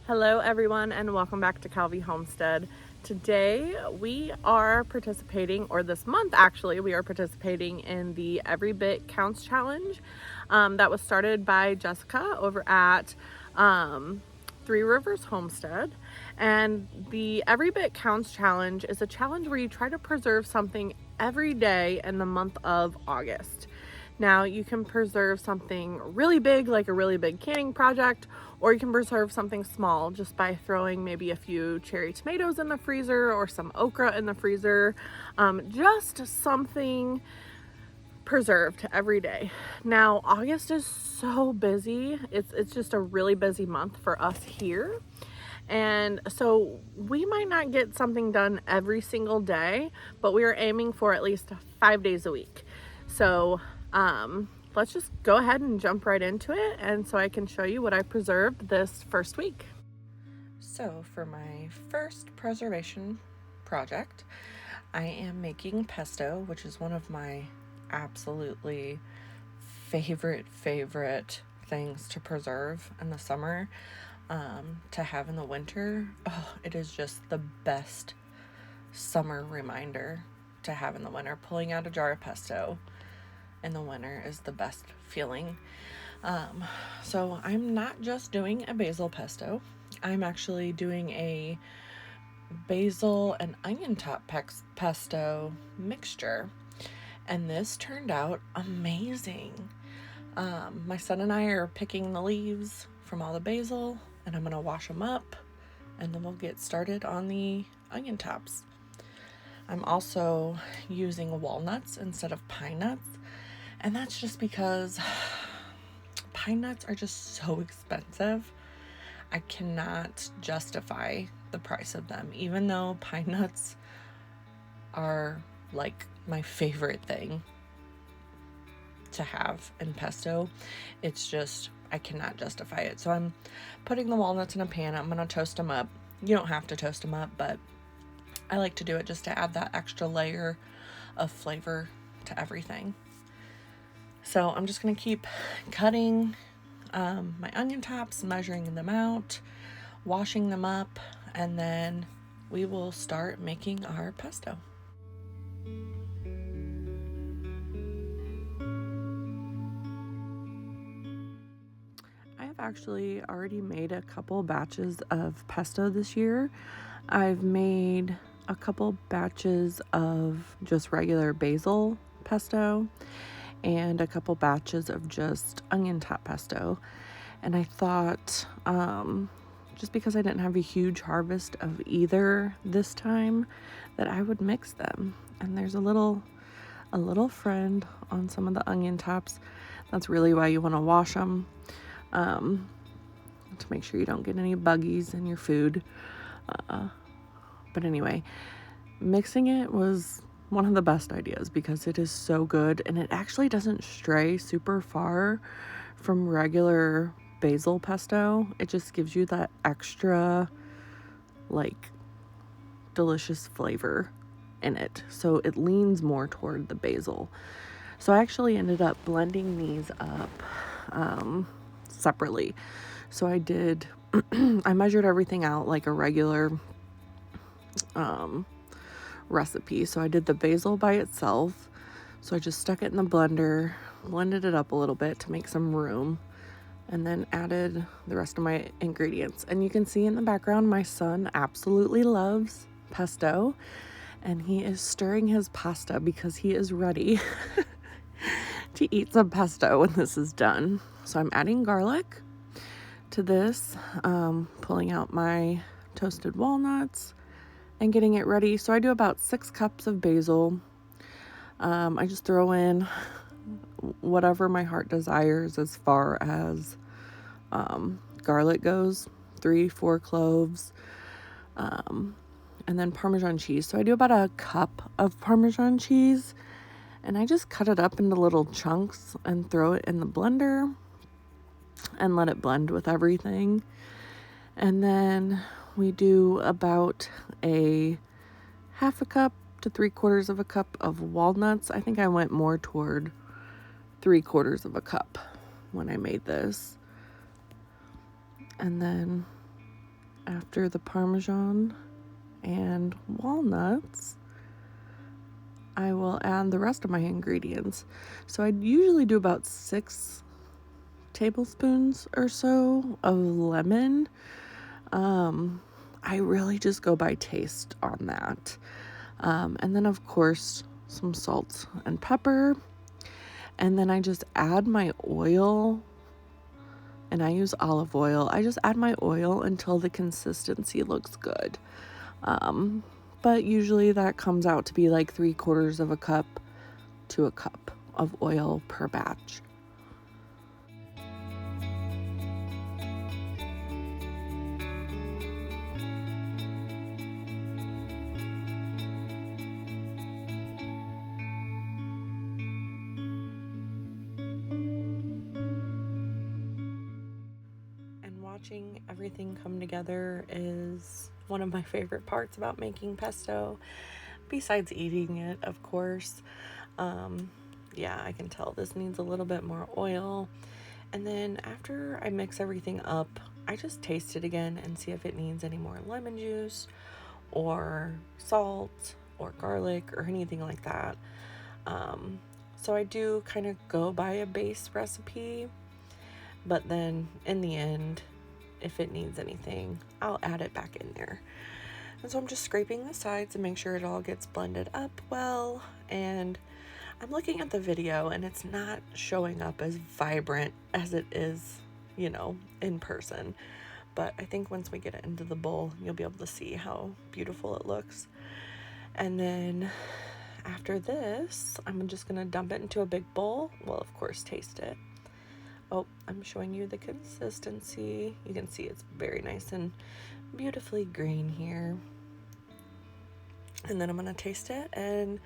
Hello everyone and welcome back to Calvi Homestead. Today we are participating, or this month actually, we are participating in the Every Bit Counts Challenge that was started by Jessica over at Three Rivers Homestead. And the Every Bit Counts Challenge is a challenge where you try to preserve something every day in the month of August. Now you can preserve something really big, like a really big canning project, or you can preserve something small just by throwing maybe a few cherry tomatoes in the freezer or some okra in the freezer. Just something preserved every day. Now August is so busy. It's just a really busy month for us here. And so we might not get something done every single day, but we are aiming for at least 5 days a week. So let's just go ahead and jump right into it, and so I can show you what I preserved this first week. So for my first preservation project, I am making pesto, which is one of my absolutely favorite things to preserve in the summer, to have in the winter. Oh, it is just the best summer reminder to have in the winter. Pulling out a jar of pesto in the winter is the best feeling. So I'm not just doing a basil pesto. I'm actually doing a basil and onion top pesto mixture, and this turned out amazing. My son and I are picking the leaves from all the basil, and I'm gonna wash them up, and then we'll get started on the onion tops. I'm also using walnuts instead of pine nuts, and that's just because pine nuts are just so expensive. I cannot justify the price of them, even though pine nuts are like my favorite thing to have in pesto. It's just, I cannot justify it. So I'm putting the walnuts in a pan. I'm going to toast them up. You don't have to toast them up, but I like to do it just to add that extra layer of flavor to everything. So I'm just going to keep cutting my onion tops, measuring them out, washing them up, and then we will start making our pesto. I have actually already made a couple batches of pesto this year. I've made a couple batches of just regular basil pesto and a couple batches of just onion top pesto. And I thought, just because I didn't have a huge harvest of either this time, that I would mix them. And there's a little friend on some of the onion tops. That's really why you want to wash them, to make sure you don't get any buggies in your food. But anyway, mixing it was one of the best ideas because it is so good, and it actually doesn't stray super far from regular basil pesto. It just gives you that extra, like, delicious flavor in it. So it leans more toward the basil. So I actually ended up blending these up separately. So I did, I measured everything out like a regular recipe. So I did the basil by itself. So I just stuck it in the blender, blended it up a little bit to make some room, and then added the rest of my ingredients. And you can see in the background, my son absolutely loves pesto, and he is stirring his pasta because he is ready to eat some pesto when this is done. So I'm adding garlic to this, pulling out my toasted walnuts and getting it ready. So I do about 6 cups of basil. I just throw in whatever my heart desires as far as garlic goes, 3-4 cloves, and then Parmesan cheese. So I do about a cup of Parmesan cheese, and I just cut it up into little chunks and throw it in the blender and let it blend with everything. And then we do about a 1/2 cup to 3/4 cup of walnuts. I think I went more toward 3/4 cup when I made this. And then after the Parmesan and walnuts, I will add the rest of my ingredients. So I usually do about 6 tablespoons or so of lemon. I really just go by taste on that. And then of course some salt and pepper. And then I just add my oil, and I use olive oil. I just add my oil until the consistency looks good. But usually that comes out to be like 3/4 of a cup to a cup of oil per batch. And watching everything come together is one of my favorite parts about making pesto, besides eating it, of course. Yeah, I can tell this needs a little bit more oil. And then after I mix everything up, I just taste it again and see if it needs any more lemon juice or salt or garlic or anything like that. So I do kind of go by a base recipe, but then in the end, if it needs anything, I'll add it back in there. And so I'm just scraping the sides to make sure it all gets blended up well. And I'm looking at the video and it's not showing up as vibrant as it is, in person. But I think once we get it into the bowl, you'll be able to see how beautiful it looks. And then after this, I'm just gonna dump it into a big bowl. Well, of course, taste it. Oh, I'm showing you the consistency. You can see it's very nice and beautifully green here. And then I'm gonna taste it and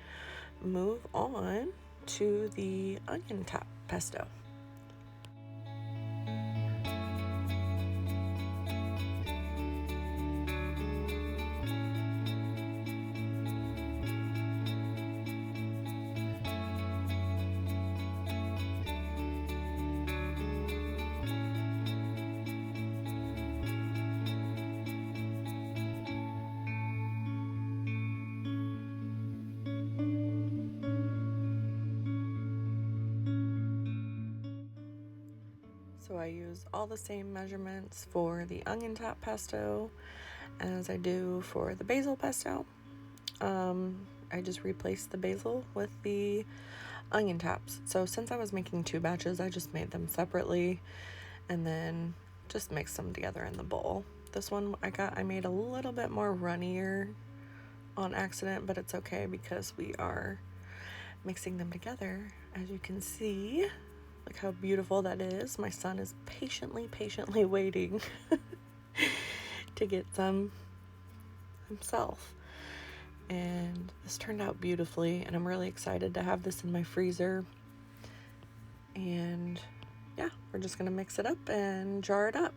move on to the onion top pesto. So I use all the same measurements for the onion top pesto as I do for the basil pesto. I just replaced the basil with the onion tops. So since I was making 2 batches, I just made them separately and then just mixed them together in the bowl. This one I made a little bit more runnier on accident, but it's okay because we are mixing them together. As you can see, look how beautiful that is. My son is patiently waiting to get some himself. And this turned out beautifully, and I'm really excited to have this in my freezer. And yeah, we're just gonna mix it up and jar it up.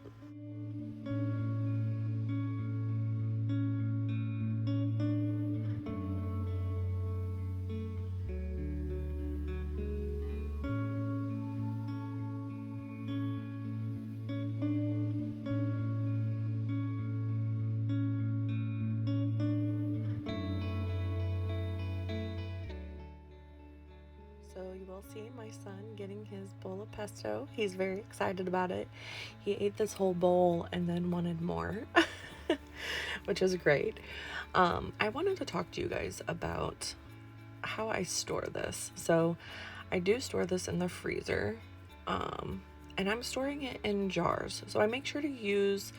So you will see my son getting his bowl of pesto. He's very excited about it. He ate this whole bowl and then wanted more, which is great. I wanted to talk to you guys about how I store this. So I do store this in the freezer, and I'm storing it in jars. So I make sure to use,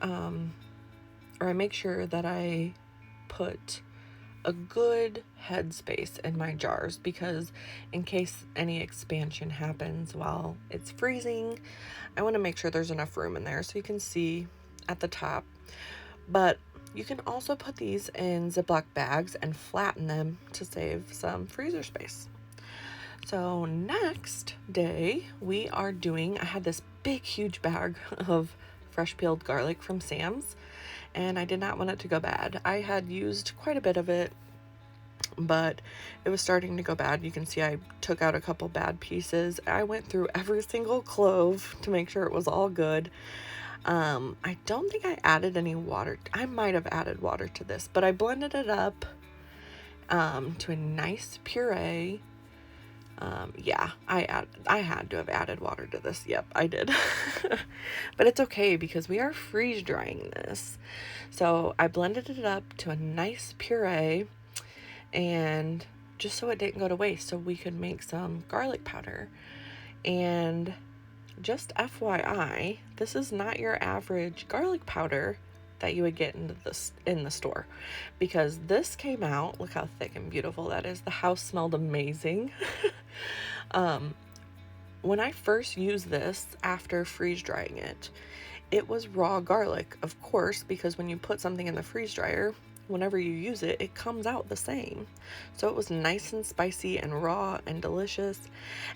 or I make sure that I put a good headspace in my jars, because in case any expansion happens while it's freezing, I want to make sure there's enough room in there. So you can see at the top, but you can also put these in Ziploc bags and flatten them to save some freezer space. So next day I had this big huge bag of fresh peeled garlic from Sam's, and I did not want it to go bad. I had used quite a bit of it, but it was starting to go bad. You can see I took out a couple bad pieces. I went through every single clove to make sure it was all good. I don't think I added any water. I might have added water to this, but I blended it up to a nice puree. Yeah, I had to have added water to this. Yep, I did. But it's okay because we are freeze drying this. So I blended it up to a nice puree, and just so it didn't go to waste, so we could make some garlic powder. And just FYI, this is not your average garlic powder that you would get in the store, because this came out, look how thick and beautiful that is. The house smelled amazing. When I first used this after freeze drying it, it was raw garlic, of course, because when you put something in the freeze dryer, whenever you use it, it comes out the same. So it was nice and spicy and raw and delicious.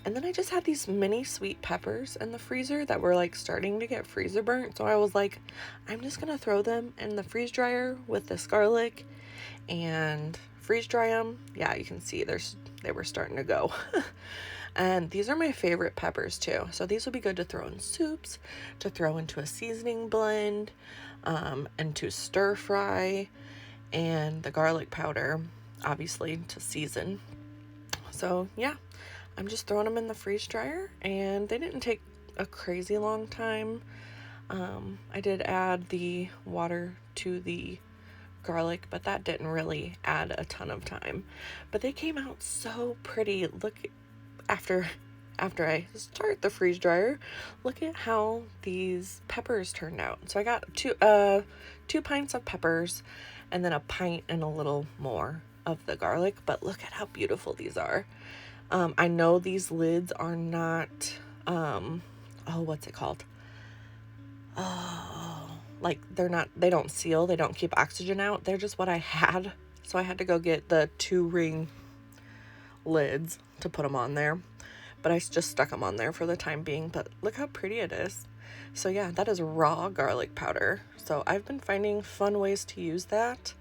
And then I just had these mini sweet peppers in the freezer that were like starting to get freezer burnt. So I was like, I'm just gonna throw them in the freeze dryer with this garlic and freeze dry them. Yeah, you can see they were starting to go. And these are my favorite peppers too. So these would be good to throw in soups, to throw into a seasoning blend, and to stir fry, and the garlic powder, obviously, to season. So yeah, I'm just throwing them in the freeze dryer, and they didn't take a crazy long time. I did add the water to the garlic, but that didn't really add a ton of time. But they came out so pretty. Look, after I start the freeze dryer, look at how these peppers turned out. So I got two pints of peppers, and then a pint and a little more of the garlic. But look at how beautiful these are. I know these lids are not, what's it called? Like they don't seal, they don't keep oxygen out. They're just what I had. So I had to go get the 2-ring lids to put them on there. But I just stuck them on there for the time being. But look how pretty it is. So yeah, that is raw garlic powder. So I've been finding fun ways to use that.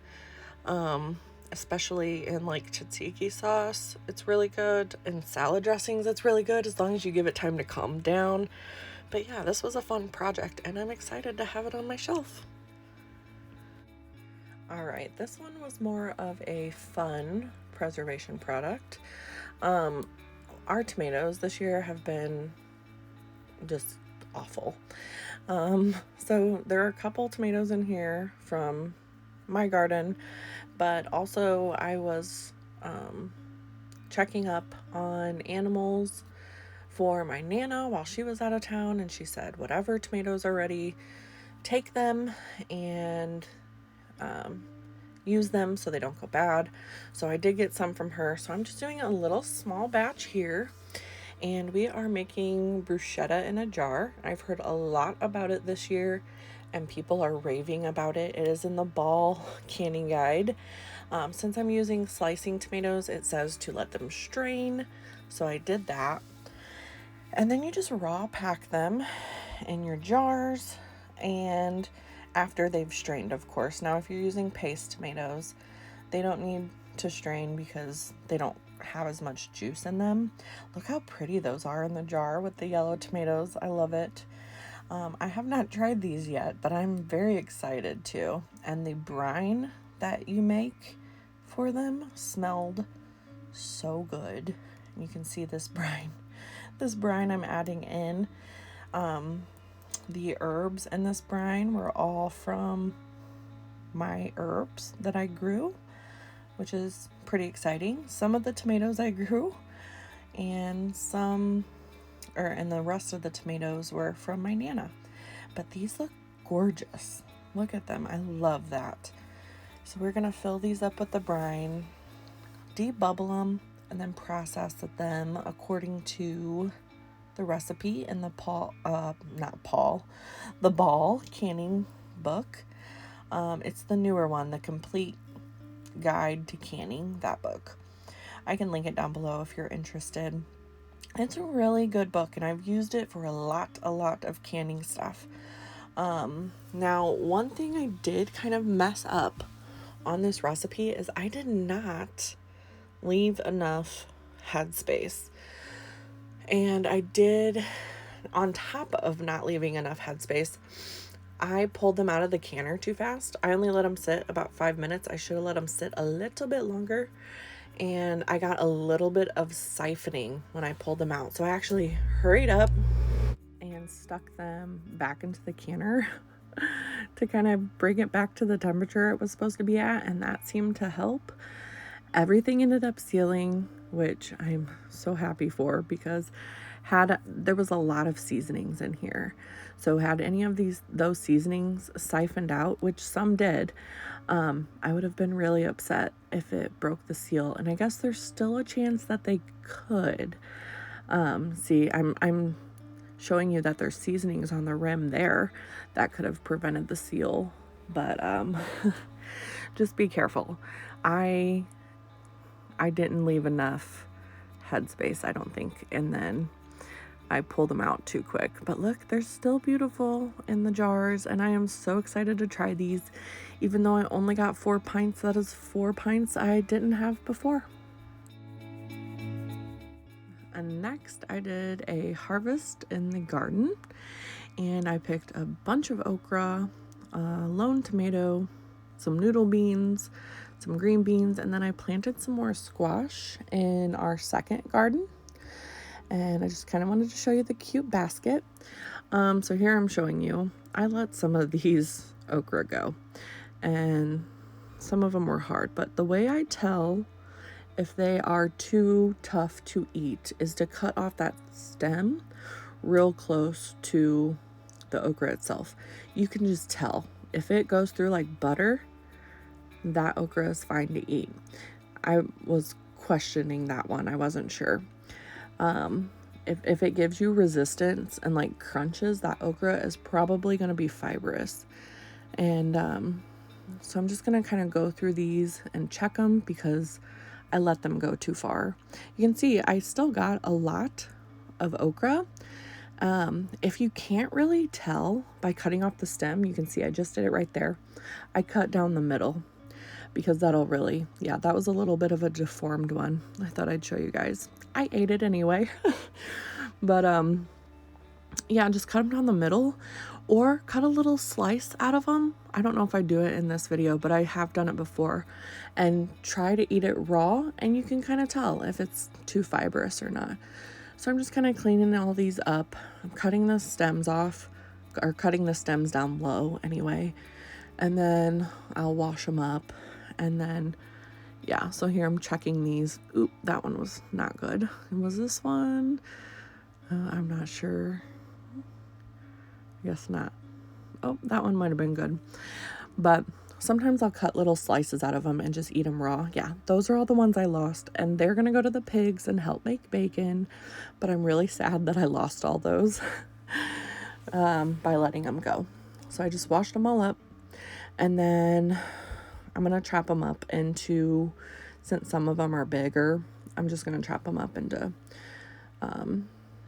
Especially in like tzatziki sauce, it's really good. In salad dressings, it's really good as long as you give it time to calm down. But yeah, this was a fun project, and I'm excited to have it on my shelf. All right, this one was more of a fun preservation product. Our tomatoes this year have been just awful. So there are a couple tomatoes in here from my garden, but also I was checking up on animals for my Nana while she was out of town, and she said whatever tomatoes are ready, take them and use them so they don't go bad. So I did get some from her, so I'm just doing a little small batch here, and we are making bruschetta in a jar. I've heard a lot about it this year, and people are raving about it. It is in the Ball canning guide. Since I'm using slicing tomatoes, it says to let them strain, so I did that. And then you just raw pack them in your jars, and after they've strained, of course. Now, if you're using paste tomatoes, they don't need to strain because they don't have as much juice in them. Look how pretty those are in the jar with the yellow tomatoes. I love it. I have not tried these yet, but I'm very excited to. And the brine that you make for them smelled so good. You can see this brine. This brine I'm adding in. The herbs in this brine were all from my herbs that I grew, which is pretty exciting. Some of the tomatoes I grew, and the rest of the tomatoes were from my Nana. But these look gorgeous. Look at them. I love that. So we're gonna fill these up with the brine, debubble them, and then process them according to the recipe in the Ball canning book. It's the newer one, the Complete Guide to Canning, that book. I can link it down below if you're interested. It's a really good book, and I've used it for a lot of canning stuff. Now, one thing I did kind of mess up on this recipe is I did not leave enough headspace. And I did, on top of not leaving enough headspace, I pulled them out of the canner too fast. I only let them sit about 5 minutes. I should have let them sit a little bit longer. And I got a little bit of siphoning when I pulled them out. So I actually hurried up and stuck them back into the canner to kind of bring it back to the temperature it was supposed to be at. And that seemed to help. Everything ended up sealing, which I'm so happy for, because there was a lot of seasonings in here. So had any of those seasonings siphoned out, which some did, I would have been really upset if it broke the seal. And I guess there's still a chance that they could. See, I'm showing you that there's seasonings on the rim there that could have prevented the seal, but just be careful. I didn't leave enough headspace, I don't think, and then I pulled them out too quick. But look, they're still beautiful in the jars, and I am so excited to try these. Even though I only got 4 pints, that is 4 pints I didn't have before. And next I did a harvest in the garden, and I picked a bunch of okra, lone tomato, some noodle beans, some green beans, and then I planted some more squash in our second garden. And I just kind of wanted to show you the cute basket. So here I'm showing you, I let some of these okra go, and some of them were hard, but the way I tell if they are too tough to eat is to cut off that stem real close to the okra itself. You can just tell. If it goes through like butter, that okra is fine to eat. I was questioning that one. I wasn't sure. If it gives you resistance and like crunches, that okra is probably going to be fibrous. And so I'm just going to kind of go through these and check them because I let them go too far. You can see I still got a lot of okra. If you can't really tell by cutting off the stem, you can see I just did it right there. I cut down the middle because that'll really, yeah, that was a little bit of a deformed one. I thought I'd show you guys. I ate it anyway. But yeah, just cut them down the middle or cut a little slice out of them. I don't know if I do it in this video, but I have done it before, and try to eat it raw, and you can kind of tell if it's too fibrous or not. So I'm just kind of cleaning all these up. I'm cutting the stems off, or cutting the stems down low anyway, and then I'll wash them up. And then yeah, so here I'm checking these. Oop, that one was not good. Was this one? I'm not sure. I guess not. Oh, that one might have been good. But sometimes I'll cut little slices out of them and just eat them raw. Yeah, those are all the ones I lost, and they're gonna go to the pigs and help make bacon. But I'm really sad that I lost all those by letting them go. So I just washed them all up, and then I'm gonna chop them up into, since some of them are bigger, I'm just gonna chop them up into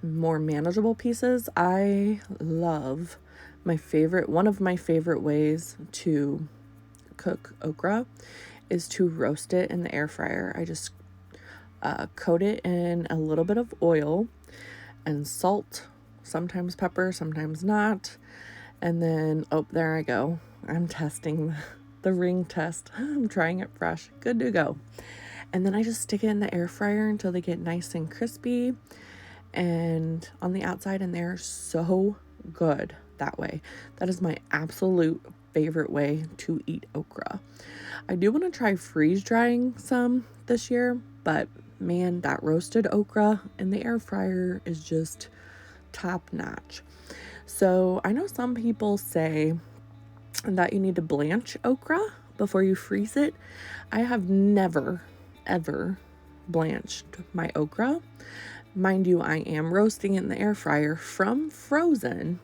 more manageable pieces. I love one of my favorite ways to cook okra is to roast it in the air fryer. I just coat it in a little bit of oil and salt, sometimes pepper, sometimes not. And then, oh, there I go. I'm testing the ring test. I'm trying it fresh. Good to go. And then I just stick it in the air fryer until they get nice and crispy and on the outside, and they're so good that way. That is my absolute favorite way to eat okra. I do want to try freeze drying some this year, but man, that roasted okra in the air fryer is just top notch. So I know some people say that you need to blanch okra before you freeze it. I have never, ever blanched my okra. Mind you, I am roasting it in the air fryer from frozen.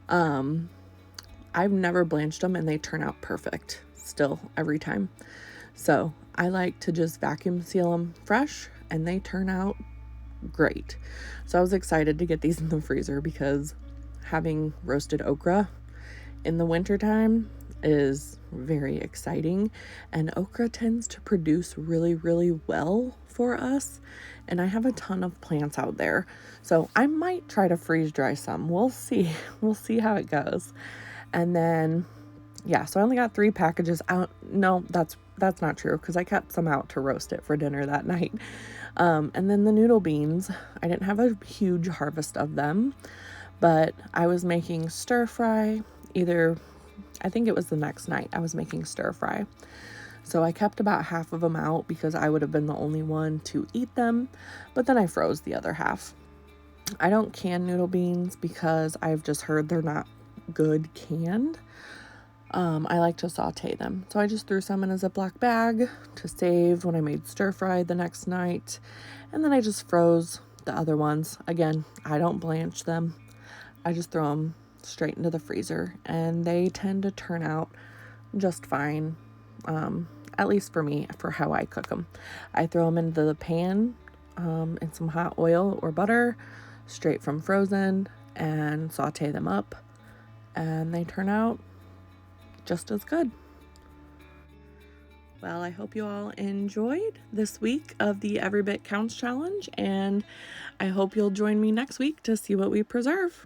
I've never blanched them, and they turn out perfect still every time. So I like to just vacuum seal them fresh, and they turn out great. So I was excited to get these in the freezer because having roasted okra in the wintertime is very exciting, and okra tends to produce really, really well for us. And I have a ton of plants out there, so I might try to freeze dry some. We'll see. We'll see how it goes. And then, yeah, so I only got 3 packages out. No, that's not true, because I kept some out to roast it for dinner that night. And then the noodle beans, I didn't have a huge harvest of them, but I was making stir fry. I think it was the next night I was making stir fry. So I kept about half of them out because I would have been the only one to eat them, but then I froze the other half. I don't can noodle beans because I've just heard they're not good canned. I like to saute them. So I just threw some in a Ziploc bag to save when I made stir fry the next night. And then I just froze the other ones. Again, I don't blanch them. I just throw them straight into the freezer, and they tend to turn out just fine. At least for me, for how I cook them. I throw them into the pan in some hot oil or butter, straight from frozen, and saute them up, and they turn out just as good. Well, I hope you all enjoyed this week of the Every Bit Counts challenge, and I hope you'll join me next week to see what we preserve.